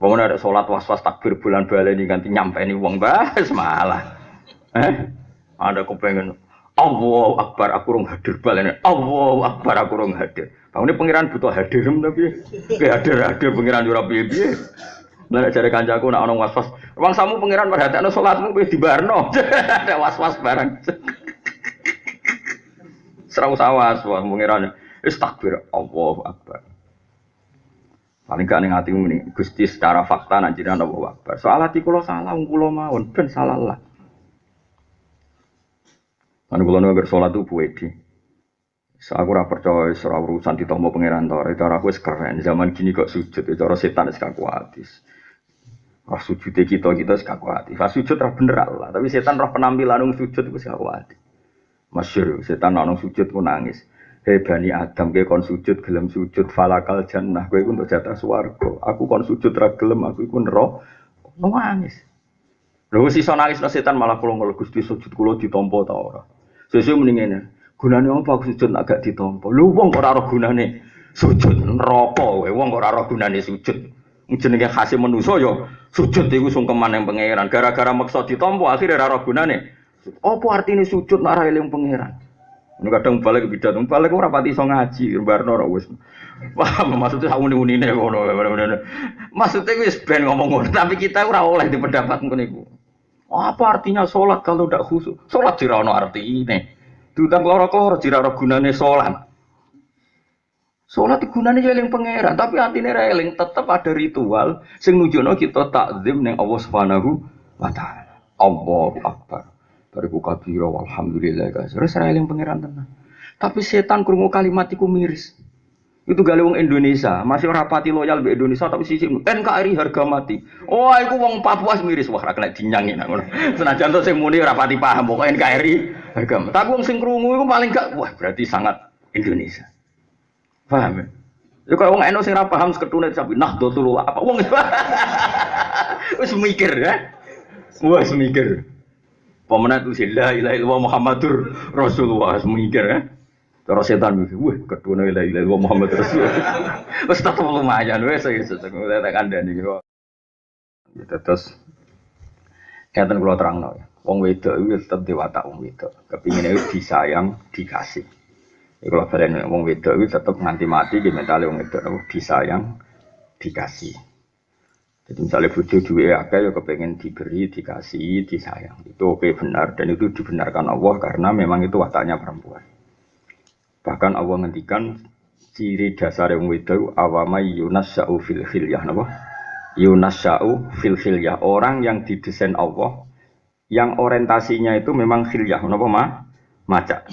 Kemudian ada sholat was-was takbir bulan baleni ganti nyampe ini uang bahas malah. Ada kepengen Allahu Akbar aku rong hadir baleni. Allahu Akbar aku rong hadir. Bangunnya pangeran butuh hadir tapi hadir pangeran ora piye-piye. Lah jare kancaku nek ana was-was, wong samu pangeran perhatekno salatmu wis dibarno. Ada was-was barang. Serau sawas wong pangeran wis takbir Allahu Akbar. Paling gak ning atimu ini Gusti secara fakta nak jenengan Allahu Akbar. Soal ati kula salah wong kula mawon ben salah lah. Anu kula nek salat itu puedi. Aku ora percaya ora urusan ditampa pangeran to. Cara aku wis keren. Zaman gini kok sujud cara setan wis kakuatis. Roh sujud kita wis kakuatis. Pas sujud ora bener Allah, tapi setan roh penampilan nang sujud wis kakuatis. Masyhur setan nang sujud ku nangis. Hei Bani Adam, kowe kon sujud gelem sujud falakal jannah, kowe iku untuk jatah swarga. Aku kon sujud ra gelem, aku iku neraka. Nangis. Lho wis iso nangis setan malah kula Gusti sujud kula ditampa ta ora. Sesuk mending ngene. Gunane apa aku sujud nek gak ditampa? Lho wong kok ora ora gunane sujud neraka kowe, wong kok ora ora gunane sujud. Jenenge khase manusa ya sujud iku sungkeman ning pangeran. Gara-gara maksa ditampa akhire ora ora gunane. Apa artine sujud nek ora eling pangeran? Ini kadang balik ke bidat, balik ora pati iso ngaji, barno ora wis. Paham maksudnya sak muni-munine ngono. Maksudnya wis ben ngomong ngono, tapi kita ora oleh di pendapat ngono iku. Apa artinya salat kalau ndak khusyuk? Salat ora ono artine. Diutang loro-loro ora ono gunane salat. Salat gunane yo eling pangeran, tapi atine ra eling, tetep ada ritual sing nunjukno kita takzim ning Allah Subhanahu wa taala. Allahu Akbar. Bariku kabira walhamdulillah guys. Terus ra eling pangeran tenan. Tapi setan krungu kalimat iku miris. Itu gale wong Indonesia, masih ora pati loyal mbek Indonesia tapi sisi NKRI harga mati. Oh, iku wong Papua miris wah ra kena dinyangi nak ngono. Senajan to sing muni ora pati paham pokoke NKRI harga mati. Tapi wong sing krungu iku paling gak wah berarti sangat Indonesia. Paham ya? Ya kok wong NU sing ora paham seketune sampe Nahdlatul apa wong wis mikir ya. Wis mikir. Pemenang itu la ilaha illallah Muhammadur Rasulullah semikir ya. Cara setan mikir, wah kedua la ilaha illallah Muhammadur Rasulullah. Wis tetep lumayan wis tak kandhani kok. Ya terus katen kula terangno ya. Wong wedok iku tetep diwatak wong wedok. Kepingine disayang, dikasih. Iku lho bareng wong wedok iku tetep nganti mati ki mentale wong wedok disayang, dikasih. Jadi misalnya bojo duwe akeh ya kepengen diberi, dikasih, disayang. Itu oke benar dan itu dibenarkan Allah karena memang itu wataknya perempuan. Bahkan Allah ngendikan ciri dasar yang wedok awamai yunasya'u fil khilyah napa? Yunasya'u fil khilyah, orang yang didesain Allah yang orientasinya itu memang khilyah napa maca.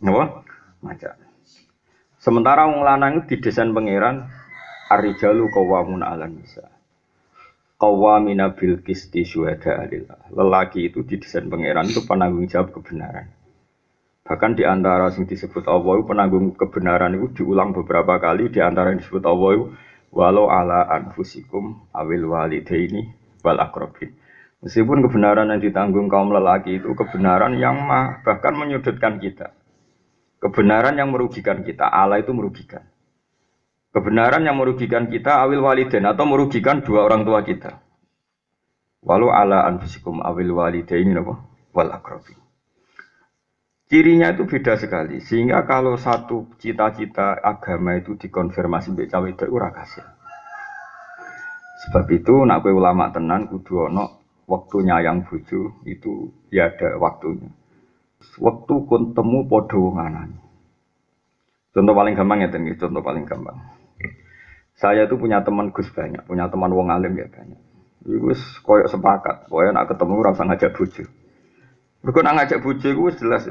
Napa? Maca. Sementara wong lanang itu didesain pangeran ar-rijalu qawwamuna 'alan nisa. Qawwamina bil qisti syuhada lillah. Lelaki itu didesain pangeran itu penanggung jawab kebenaran. Bahkan di antara yang disebut Allah itu penanggung kebenaran itu diulang beberapa kali. Di antara yang disebut Allah itu walau ala anfusikum awil walidaini wal aqrabin. Meskipun kebenaran yang ditanggung kaum lelaki itu kebenaran yang bahkan menyudutkan kita. Kebenaran yang merugikan kita. Allah itu merugikan. Kebenaran yang merugikan kita awil walidain atau merugikan dua orang tua kita. Walau ala anfusikum awil walidain wal aqrabin. Cirinya itu beda sekali. Sehingga kalau satu cita-cita agama itu dikonfirmasi mbek cawe itu ora kasil. Sebab itu nak kowe ulama tenan kudu ana waktu nyayang bojo itu ya ada waktunya. Waktu kon temu padha wong anane. Contoh paling gampang ya ten, contoh paling gampang. Saya itu punya teman Gus banyak, punya teman wong alim ya banyak. Gus koyok sepakat, koyok nak ketemu rasa ngajak bojo. Mergo nak ngajak bojo iku wis jelas.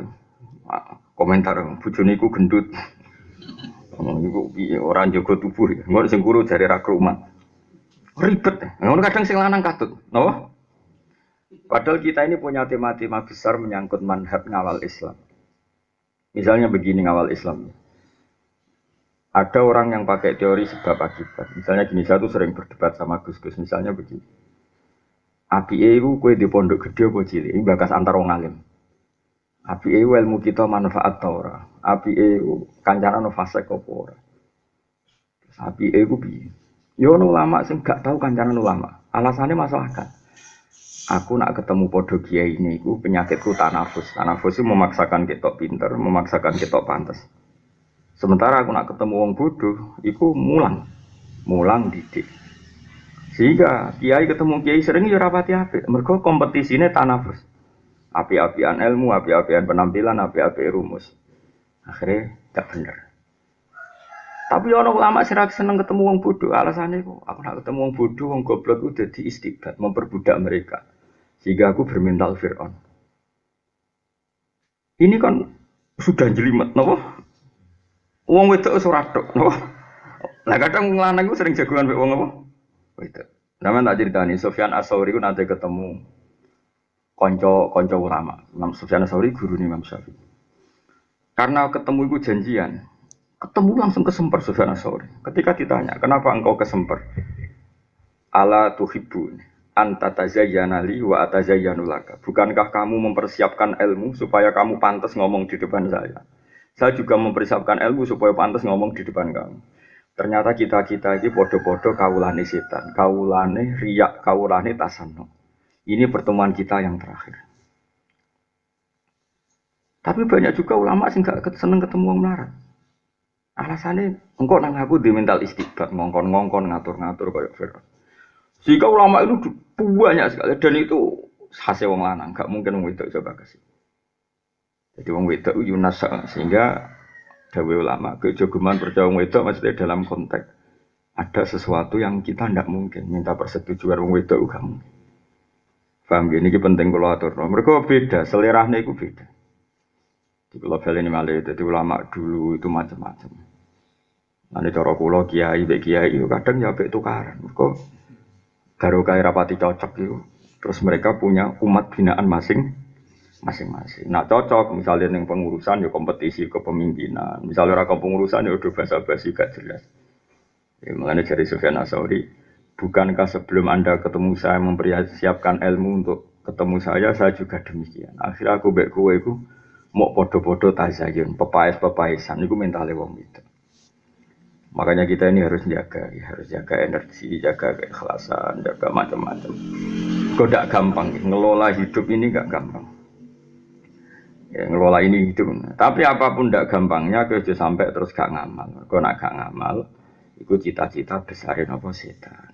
Komentar bojone iku gendut. Iku piye ora njogo tubuh. Ngono sing kuru jare ra krumat. Ribet. Ngono kadang sing lanang katut. Napa? Padahal kita ini punya tema-tema besar menyangkut manhaj ngawal Islam. Misalnya begini ngawal Islam. Ada orang yang pakai teori sebab akibat. Misalnya gini, saya tuh sering berdebat sama Gus-Gus. Misalnya begini. Apike iku kowe di pondok gede apa cilik? Ini bakas antar wong alim. Apike ilmu kita manfaat ta ora? Apike kancane ono fase apa ora? Apike iku piye? Yo ulama sing gak tahu kancanan ulama. Alasannya masuk akal. Aku nak ketemu podo kiai ini, aku penyakitku tanafus. Tanafus itu memaksakan ketok pinter, memaksakan ketok pantas. Sementara aku nak ketemu wong bodoh, iku mulang didik. Sehingga kiai ketemu kiai sering ya rapati apik. Mergo kompetisine tanafus. Api-apian ilmu, api-apian penampilan, api-api rumus. Akhirnya gak bener. Tapi orang ulama sih seneng ketemu wong bodoh. Alasannya aku nak ketemu wong bodoh, wong goblok itu jadi istiqbat, memperbudak mereka. Sehingga aku bermental Fir'aun. Ini kan sudah jelimet, napa? Wong wedok ora tok, napa? Lah kadang wong lanang iku sering jagoan mek wong apa? Wedok. Sampeyan tak critani Sufyan Ats-Tsauri ku nate ketemu kanca ulama. Imam Sufyan Ats-Tsauri gurune Imam Syafi'i. Karena ketemu iku janjian. Ketemu langsung kesemper Sufyan Ats-Tsauri. Ketika ditanya, "Kenapa engkau kesemper?" Ala tuhibbun anta tazayyana li wa atazayyanu laka. Bukankah kamu mempersiapkan ilmu supaya kamu pantas ngomong di depan saya? Saya juga mempersiapkan ilmu supaya pantas ngomong di depan kamu. Ternyata kita-kita ini podo-podo kaulane setan, kaulane riyak, kaulane tasanno. Ini pertemuan kita yang terakhir. Tapi banyak juga ulama sing gak seneng ketemu wong melarat. Alasannya engkau nang aku di mental istiqbat, ngongkon-ngongkon, ngatur-ngatur kayak Fir'aun. Jika ulama itu banyak sekali dan itu hasil wong lanang, gak mungkin wong wedok coba kasih. Jadi wong wedok Yunas sehingga dawe ulama kejogeman percaya wong wedok maksudnya dalam konteks ada sesuatu yang kita ndak mungkin minta persetujuan wong wedok gak mungkin. Paham gini ini penting kalau atur. Mereka beda, selerahnya itu beda. Di kalau ini malah jadi ulama dulu itu macam-macam. Nanti cara kula kiai itu kadang ya bek tukaran. Mereka baru kaya rapati cocok itu, terus mereka punya umat binaan masing-masing. Nah cocok, misalnya yang pengurusan ya kompetisi kepemimpinan, misalnya orang pengurusan ya udah basa-basi gak jelas. Ya, makanya dari Sufyan Ats-Tsauri, bukankah sebelum Anda ketemu saya mempersiapkan ilmu untuk ketemu saya juga demikian. Akhirnya aku bek kowe iku mau podo-podo tazayun, pepaes-pepaesan, itu mentalnya wong itu. Makanya kita ini harus jaga energi, jaga keikhlasan, jaga macam-macam. Kok tidak gampang, ngelola hidup ini gak gampang. Ya, ngelola ini hidup. Tapi apapun tidak gampangnya, kalau sampai terus gak ngamal. Kok nak gak ngamal, itu cita-cita besarin apa setan.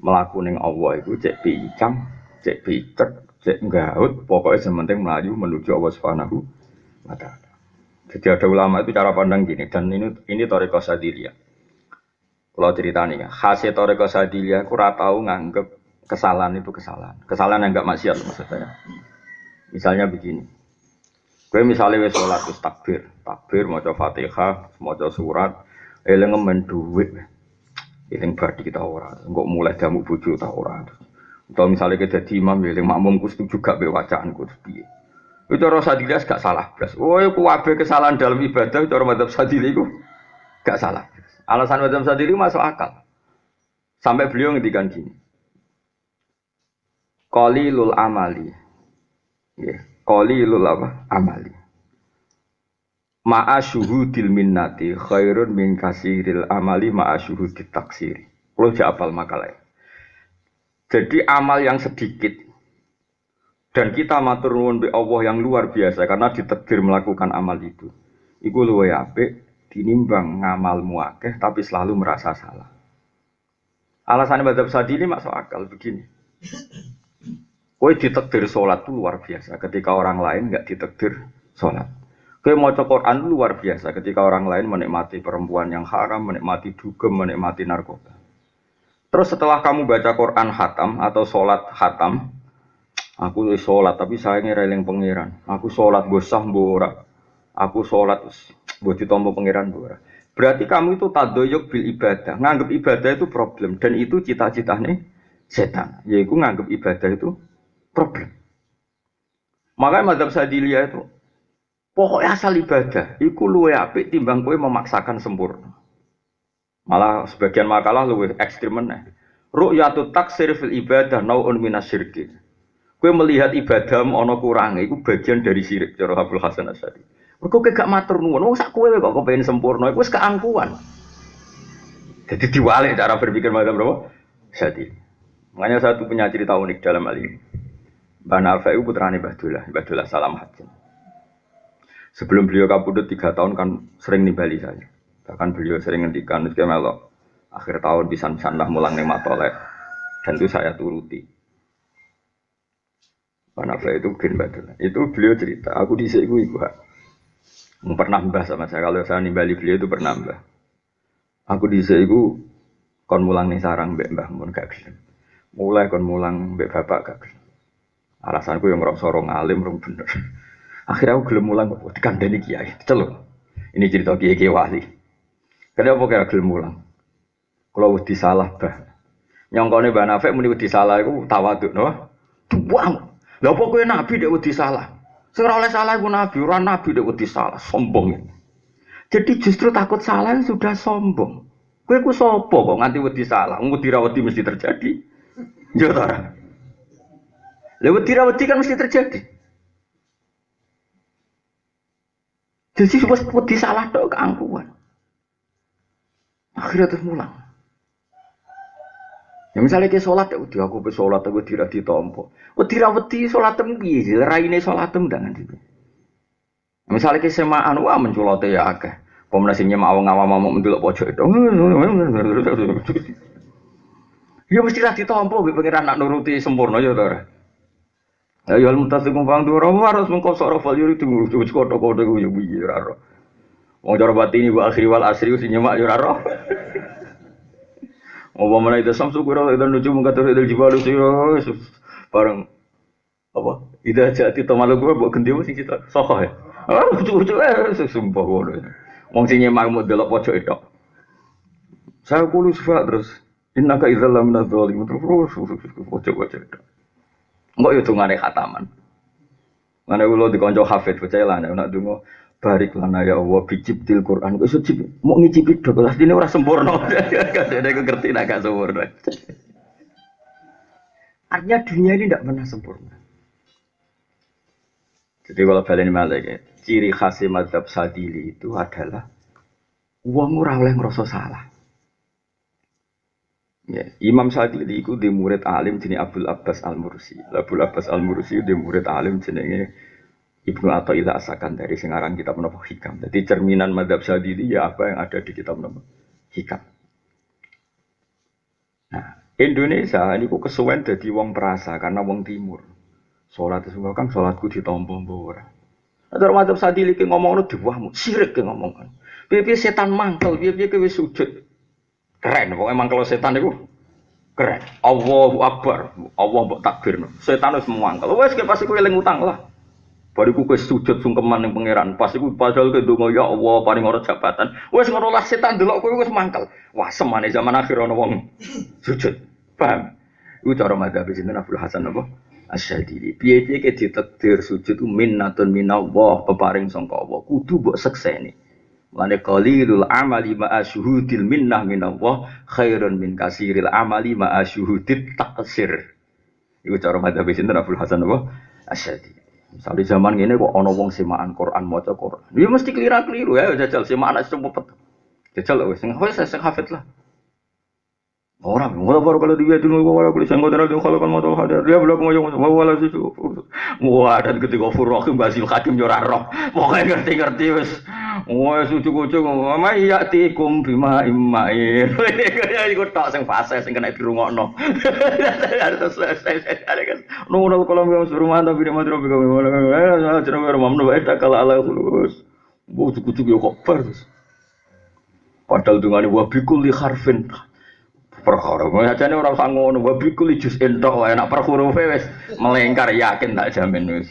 Melakukan Allah itu cek pincang, cek picek, cek gaut, pokoknya sementing melaju menuju Allah Subhanahu wa Ta'ala. Jadi ada ulama itu cara pandang gini, dan ini Thariqah Sadiliyah. Kalau ceritanya, khasnya Thariqah Sadiliyah, aku tahu nganggep kesalahan itu kesalahan. Kesalahan yang enggak maksiat maksudnya. Misalnya begini. Gue misalnya wis sholat wis takbir, maca Fatihah, maca surat, eling ngemen dhuwit. Eling badi kita ora, engko mulai jamu bojo ta ora. Atau misalnya kita dadi imam eling makmumku setuju gak be wacaanku piye. Itu cara Sadiliyah gak salah blas. Oh, kabeh kesalahan dalam ibadah cara madzhab Sadiliyah iku gak salah. Alasan madzhab Sadiliyah masuk akal. Sampai beliau ngendikan gini. Qalilul amali. Nggih, qalilul amali. Ma'a syuhudil minnati khairun min kasiril amali ma'a syuhudit taksiri. Kalau jawab makalah. Jadi amal yang sedikit dan kita matur nuwun be Allah yang luar biasa karena ditakdir melakukan amal itu. Iku luwih apik dinimbang ngamalmu akeh tapi selalu merasa salah. Alasan madzhab Sadili masuk akal begini. Kowe ditakdir salat itu luar biasa ketika orang lain enggak ditakdir salat. Kowe maca Quran luar biasa ketika orang lain menikmati perempuan yang haram, menikmati dugem, menikmati narkoba. Terus setelah kamu baca Quran khatam atau salat khatam, aku sholat tapi saya ngereling pangeran. Aku sholat gosah mbora. Aku sholat buat ditompo pangeran mbora. Berarti kamu itu tadoyuk bil ibadah. Nganggep ibadah itu problem dan itu cita-citanya setan. Yaitu nganggep ibadah itu problem. Makanya madzhab Sadiliyah itu pokoknya asal ibadah. Iku luwe apik timbang kowe memaksakan sempurna. Malah sebagian makalah luwe ekstrem meneh. Ru'yatut taksir fil ibadah nau'un minasyirki. Kowe melihat ibadahmu ana kurange iku bagian dari syirik cara Abdul Hasan Asy'ari. Mergo kowe gak matur nuwun, wong sak kowe kok kepengin sempurna iku wis keangkuhan. Jadi diwalik cara berpikir madzhab berapa? Syadzili. Makanya satu punya cerita unik dalam hal ini. Mbah Nafi itu putrane Mbah Dullah Salam Hajin. Sebelum beliau kabudut 3 tahun kan sering nimbali saya. Bahkan beliau sering ngendikan itu melok akhir tahun pisan-pisan lah mulang ning matolek. Dan itu saya turuti. Mbah Nafi itu gen Mbah Dullah. Itu beliau cerita, aku dhisik iku pernah mbah sama saya. Kalau saya nimbali beliau itu pernah mbah. Aku dhisik iku kon mulang ning sarang mbek mbah mun gak gelem. Mulai kon mulang mbek bapak gak gelem. Alasanku yang ngerasa orang alim, orang bener. Akhirnya aku gelem mulang kok dikandani kiai. Celuk. Ini cerita kiai wali. Kenapa kira gelem mulang? Kalau wedi salah bah. Nyongkone Mbah Nafi muni wedi salah iku tawaduk no. Buang. Lah apa kowe nabi dek wedi salah? Sing ora oleh salah iku nabi, ora nabi dek wedi salah, sombong. Jadi justru takut salah sudah sombong. Kowe ku sapa kok nganti wedi salah? Wedi ra wedi mesti terjadi. Yo ta. Lewat wedi kan mesti terjadi. Jadi wedi salah tok keangkuhan. Akhirnya terus mulang. Ya misalnya ke sholat ya wedi aku pe sholat aku tidak ditompo. Wedi sholat piye? Raine sholat ndangan iki. Misalnya ke semaan wah menculote ya akeh. Pemenang sing nyemak awang-awang mau ndelok pojok itu. Ya mesti ra ditompo mbek pangeran nak nuruti sempurna ya to. Ayo al-mutasikum fang dua harus mengkosok rafal yuri tunggu kodo-kodo gue biye raro. Wong cara batini wa akhiri wal asri usi nyemak yo raro. Mau mana itu samsu kura itu nuju mengkatur itu jibalu siro bareng apa? Ida jati tomalu gue buat gendewo sing cita sokoh ya. Ah lucu-lucu sumpah gue. Wong sing nyemak mau delok pojok itu. Saya kulo sifat terus. Innaka idzal lamina dzalimin terus pojok-pojok itu. Enggak yo dungane khataman. Mana ulo dikonco hafid percaya lah nek donga barik lana ya Allah biciptil Quran. Kok iso cip mau ngicipi dok asline ora sempurna. Kadene aku ngerti nek gak sempurna. Artinya dunia ini tidak pernah sempurna. Jadi kalau balen malih ya, ciri khas mazhab Sadili itu adalah wong ora oleh ngrasa salah. Ya, Imam Sadili itu di murid alim jenis Abdul Abbas Al-Mursi. Abdul Abbas Al-Mursi di murid alim jenenge Ibnu Athaillah As-Sakandari sing aran kitab napa Hikam. Jadi cerminan mazhab Sadili ya apa yang ada di kitab napa Hikam. Nah, Indonesia ini kok kesuwen dadi wong perasa karena wong timur. Salat itu kan salatku ditampa ora. Ada mazhab Sadili ki ngomongno diwahmu, sirik ki ngomong. Piye-piye setan mangkel, piye-piye kowe sujud. Keren, pokoknya emang kalau setan itu keren. Allahu Akbar, Allah mbok takbirno. Setan wis mangkel. Wes ke pasti kowe eling utang lah. Bariku kowe sujud sungkeman ning pangeran. Pas iku padahal ke donga ya Allah paring ora jabatan. Wes ngono lah setan delok kowe wis mangkel. Wah, semane zaman akhir ana wong sujud. Paham? Iku cara madzhab sinten Abdul Hasan apa? Asy-Syadzili. Piye-piye ke ditakdir sujud minnatun minallah peparing sangka Allah. Kudu mbok sekseni. Mane qalilul amali ma'a syuhudil minnah minallah khairun min kasiril amali ma'a syuhudit taqsir. Iku cara madzhab sinten Abdul Hasan apa? Asy-Syadzili. Misale zaman ngene kok ana wong semaan Quran maca Quran. Ya mesti keliru ya jajal semaan wis cepet. Jajal wis sing hafid lah. Orang baru kalau dia dulu wala kulis yang kodara dia kalau kan mau hadar dia belum ngomong wala situ. Wah dan ketika Furrahim Basil Hakim roh. Pokoknya ngerti wes. Wah sucu-sucu mama iya tikum bima immain. Ini ikut tak sing fase sing kena dirungokno. Harus selesai ada kan. Nunggu kalau mau suruh mantap di madro bega wala jenenge mamnu wae tak kala ala khulus. Bu cucu yo kok terus. Padahal dungane wa bikul li harfin perkara ngajane ora usah ngono wa bikul jus entok wae nek per hurufe wis melengkar yakin tak jamin wis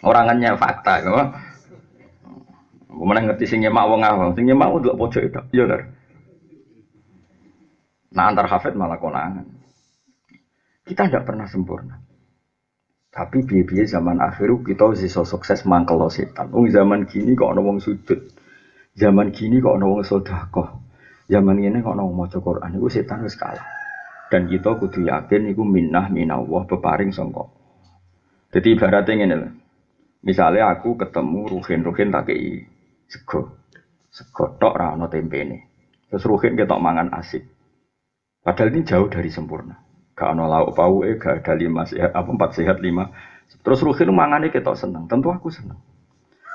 ora ngenyek fakta kok meneh ngerti sing nyemak wong awam sing nyemak ndelok pojok itu ya lho nah antar hafid malah konangan kita ndak pernah sempurna tapi piye-piye zaman akhir kita iso sukses mangkel setan wong zaman gini kok ana wong sujud zaman gini kok ana wong sedekah zaman ini kok nang maca Quran iku setan wis kalah. Dan kita kudu yakin iku minnah minallah peparing sangka. Jadi ibaratnya ngene lho. Misale aku ketemu Ruhin tak kei sego. Sego tok ra ana tempene. Terus ruhin ketok mangan asik. Padahal ini jauh dari sempurna. Gak ono lauk pauke, gak ada 5 sehat, 4 sehat 5. Terus ruhin mangane ketok seneng. Tentu aku seneng.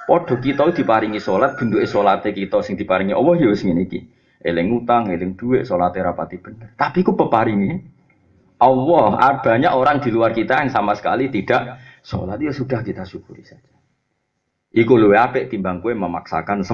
Padha kita diparingi salat, bentuke salate kita sing diparingi Allah ya wis ngene iki. Eling utang, eling dhuwit, salate rapati bener. Tapi ku peparingi Allah. Banyak orang di luar kita yang sama sekali tidak salat, ya sudah kita syukuri saja. Iku luwih apik timbang kowe memaksakan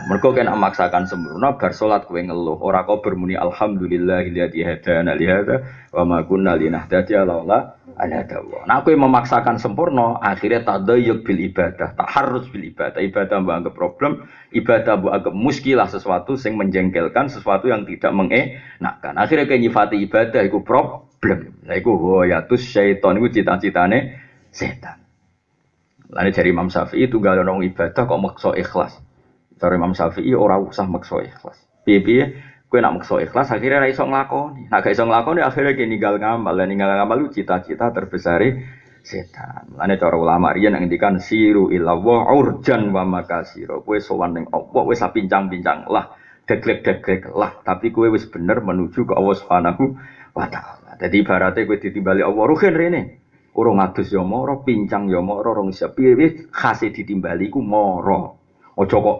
mergo kena memaksakan sempurna bar salat kowe ngeluh ora kok bermuni alhamdulillahilladzi hadana li hadza wa ma kunna linahtadiya laula an hadallah. Nah kowe memaksakan sempurna akhirnya tadayyuk bil ibadah, taharruz bil ibadah mbok anggap problem, ibadah mbok anggap muskilah, sesuatu yang menjengkelkan, sesuatu yang tidak mengenakkan. Akhirnya kowe nyifati ibadah iku problem. Lah iku hoyatus syaiton, iku cita-citane setan. Lalu dari Imam Syafi'i tunggal orang ibadah kok maksa ikhlas. Dari Imam Syafi'i ora usah maksa ikhlas. Piye-piye kowe nak maksa ikhlas akhirnya ra iso nglakoni. Nek gak iso nglakoni akhirnya ki ninggal ngamal. Lah ninggal ngamal lu cita-cita terbesare setan. Lalu cara ulama riyen ngendikan siru ila wa urjan wa makasira. Kowe sowan ning Allah wis pincang-pincang lah, deglek-deglek lah, tapi kowe wis bener menuju ke Allah Subhanahu wa taala. Dadi ibarate kowe ditimbali Allah ruhen rene. Urung adus ya mara, pincang ya mara, rong isa piye khase ditimbali ku mara. Aja kok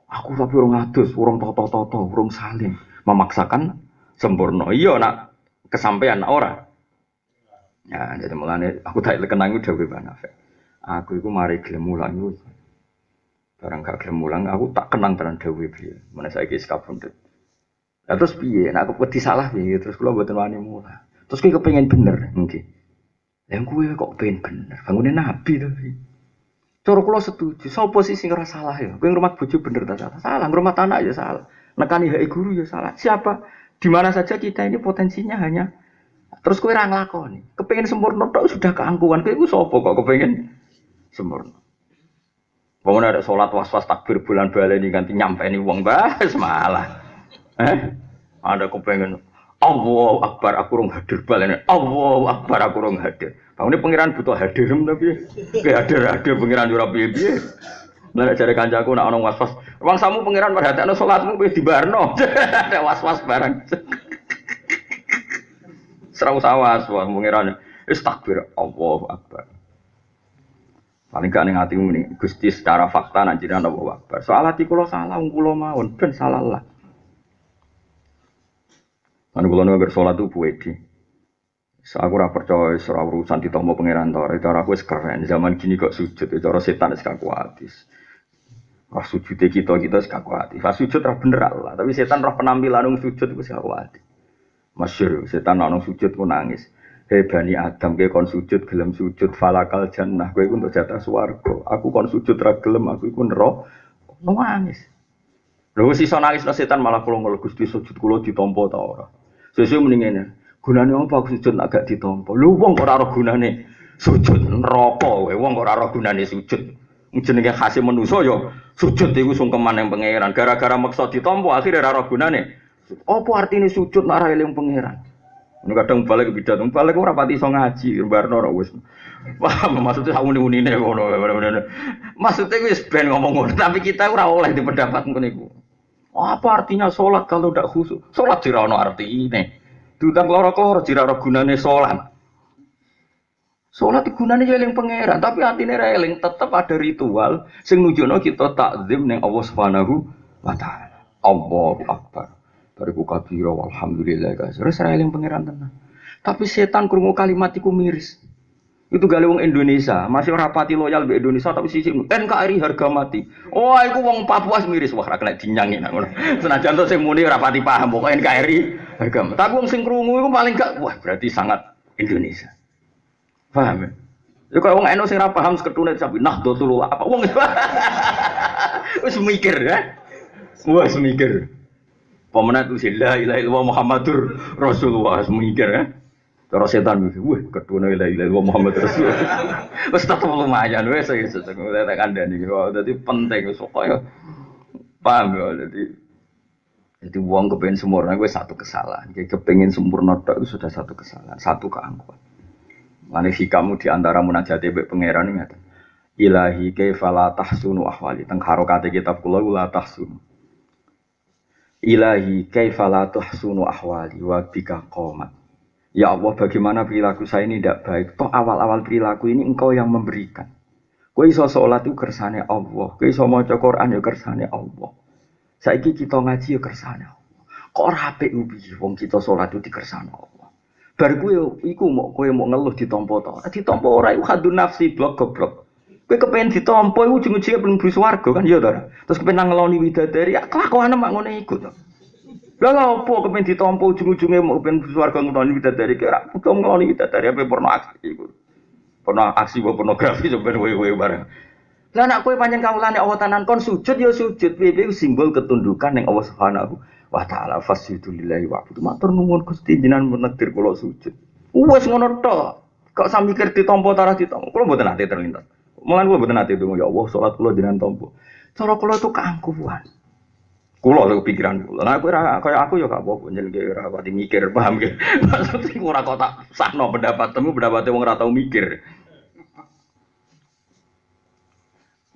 aku tapi urung adus, urung toto-toto, urung salim, memaksakan sempurna. Iya nak kesampaian ora. Ya, jadi mulane aku tak kenang dhewe banget. Aku iku mari gelem mulang iku. Barang gak gelem mulang aku tak kenang tenan dhewe piye. Meneh saiki wis kabundut. Lah terus piye? Nek aku wedi salah piye? Terus kula mboten wani mulang. Terus ki kepengin bener nggih. Yang gue kok pengen bener, bangunin Nabi tapi. Cara kula setuju, sapa sih sing ora salah ya? Kowe ngrumat bojo bener ta salah? Salah, ngrumat anak ya salah. Nekani hak guru ya salah. Siapa? Di mana saja kita ini potensinya hanya terus kowe ora nglakoni. Kepengin sempurna tok sudah keangkuhan. Kowe iku sapa kok kepengin sempurna? Wong ada salat was-was takbir bulan baleni ganti nyampeni wong bae semalah. Ada kepengin Allahu Akbar aku rong hadir balene. Allahu Akbar aku rong hadir. Bangune pangeran butuh hadir tapi hadir pangeran ora piye-piye. Lah nek jare kancaku nek ana was-was, wong samu pangeran perhatekno salatmu wis dibarno. Nek was-was bareng. Serau sawas wah pangeran wis takbir Allahu Akbar. Paling gak ning atimu ning Gusti secara fakta nek jenengan Allahu Akbar. Soal ati kula salah wong kula mawon ben salah lah. Anu kula nu agar salat itu puedi. Aku ora percaya ora urusan ditampa pangeran ta. Cara aku wis keren. Zaman gini kok sujud, cara setan wis kakuatis. Wah sujude kita wis kakuatis. Pas sujud ora bener Allah, tapi setan roh penampilan nang sujud wis kakuatis. Masyhur setan nang sujud ku nangis. Hei Bani Adam kowe kon sujud gelem sujud falakal jannah kowe untuk jatah swarga. Aku kon sujud ra gelem aku iku neraka. Nangis. Lho wis iso nangis setan malah kula ngel Gusti sujud kula ditampa ta ora. Sesuk mending ngene. Gunane apa aku sujud nek gak ditampa? Lho wong kok ora ora gunane sujud neraka kowe. Wong kok ora ora gunane sujud. Jenenge khase manusa ya sujud iku sungkeman ning pangeran. Gara-gara maksa ditampa akhire ora ora gunane. Apa artine sujud nek ora eling pangeran? Ini kadang balik ke pidato, balik ora pati iso ngaji, barno ora wis. Wah, maksudnya sak uni-unine ngono. Maksudnya wis ben ngomong ngono, tapi kita ora oleh di pendapat ngono iku. Apa artinya sholat kalau tidak khusyuk? Sholat jira ono artine. Diutang loro-loro jira ora gunane sholat. Sholat gunane ya eling pangeran, tapi atine ra eling, tetep ada ritual sing nunjukno kita takzim ning Allah Subhanahu wa taala. Allahu Akbar. Bariku kabira walhamdulillah guys. Terus ra eling pangeran tenan. Tapi setan krungu kalimat iku miris. Itu gale wong Indonesia, masih ora pati loyal mbek Indonesia tapi sisi NKRI harga mati. Oh, iku wong Papua miris wah ra kena dinyangi nak ngono. Senajan to sing muni ora pati paham pokoke NKRI harga mati. Tapi wong sing krungu iku paling gak wah berarti sangat Indonesia. Paham ya? Ya kok wong eno sing ora paham seketune sampe Nahdlatul apa wong wis mikir ya. Wah, mikir. Pemenang itu la ilaha illallah Muhammadur Rasulullah mikir ya. Cara setan iki, wah kedune la ilaha illallah Muhammad Rasul. Wis tetep lumayan wis tak kandhani iki. Dadi penting wis kaya paham ya jadi wong kepengin sempurna kuwi satu kesalahan. Kepengin sempurna tok itu sudah satu kesalahan, satu keangkuhan. Mane kamu di antara munajat mbek pangeran iki ngaten. Ilahi kaifa la tahsunu ahwali. Teng harokate kitab kula la tahsunu. Ilahi kaifa la tuhsunu ahwali wa bika qomat. Ya Allah, bagaimana perilaku saya ini tidak baik. Toh awal-awal perilaku ini engkau yang memberikan. Kowe iso salat itu kersane Allah. Kowe iso maca Quran ya kersane Allah. Saiki kita ngaji ya kersane Allah. Kok ora apik piye wong kita salat itu dikersane Allah. Bar kowe iku kowe mau ngeluh ditampa to. Ditampa ora iku hadun nafsi blok goblok. Kowe kepen ditampa iku ujung-ujunge ben mlebu swarga kan ya to. Terus kepen ngeloni widadari, kelakuane mak ngene iku to. Lah opo kepen ditampa ujung-ujunge mau kepen mlebu swarga ngeloni widadari kira kudu ngeloni widadari apa porno aksi iku. Porno aksi apa pornografi sampeyan kowe bareng. Lah nek kowe pancen kawulane Allah tenan kon sujud ya sujud, piye simbol ketundukan ning Allah Subhanahu wa taala. Fasjudu lillahi wa'budu. Matur nuwun Gusti jenengan menegir kula sujud. Wes ngono tok. Kok sami mikir ditampa ta ora ditampa. Kula mboten ate terlintas. Mulan kula mboten ate donga ya Allah salat kula jenengan tampa. Cara kula itu keangkuhan. Kula lho pikiran kula. Nah kaya aku ya gak apa-apa jenenge ora pati mikir, paham ge. Maksud ora kok tak sakno pendapatmu pendapate wong ora tau mikir.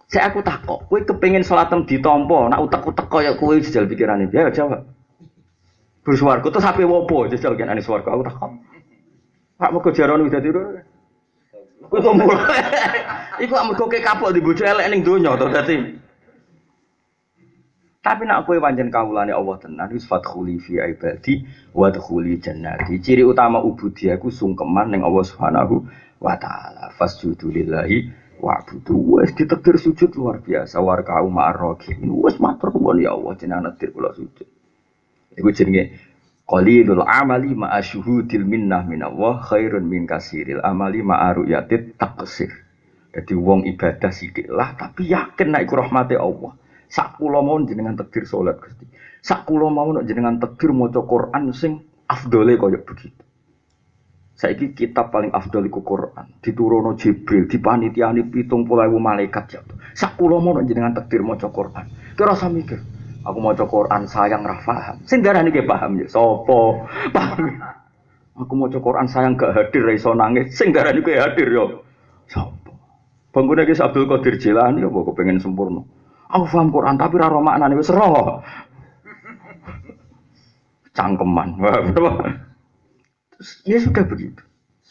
Saya aku takok, kowe kepengin salatem ditampa, nak utek-utek kaya kowe jajal pikirane. Ya jawab. Berswarga terus ape wopo jajal kenane swarga aku takok. Pak moko jarane widadari. Kowe kok mulai. Iku amarga kowe kapok di bojo elek ning donya to dadi. Tapi nak kowe pancen kawulane Allah tenan wis fadkhuli fi ibadi wa dkhuli jannati. Ciri utama ubudiyah ku sungkeman ning Allah Subhanahu wa taala. Fasjudu lillahi wa'budu. Wes ditakdir sujud luar biasa warka'u ma'arraqin. Wes matur nuwun ya Allah jenengan takdir kula sujud. Iku jenenge qalilul amali ma'a syuhudil minnah minallah khairun min kasiril amali ma'a ru'yatit taqsir. Jadi wong ibadah sithik lah tapi yakin nek iku rahmate Allah. Sak kula mau jenengan takdir salat Gusti. Sak kula mau nek jenengan takdir maca Quran sing afdole kaya begitu. Saiki kitab paling afdal iku Quran, diturono Jibril, dipanitiani 70.000 malaikat jatuh. Sak kula mau jenengan takdir maca Quran. Kira usah mikir, aku maca Quran sayang ra paham. Sing darani ki paham ya sapa? Paham. Aku maca Quran sayang gak hadir ra iso nangis. Sing darani ki hadir ya sapa? Banggune ki Abdul Qadir Jilani apa kepengin sempurna. Aku paham Quran tapi ra ro maknane wis roh. Cangkeman. Ya sudah begitu.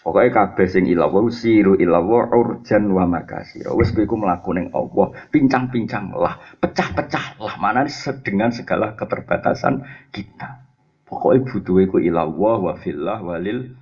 Pokoknya kabeh sing ilawa siru ilawa urjan wa makasir. Wis kowe iku mlaku ning Allah, pincang-pincang lah, pecah-pecah lah mana dengan segala keterbatasan kita. Pokoknya butuhe iku ilawa wa fillah walil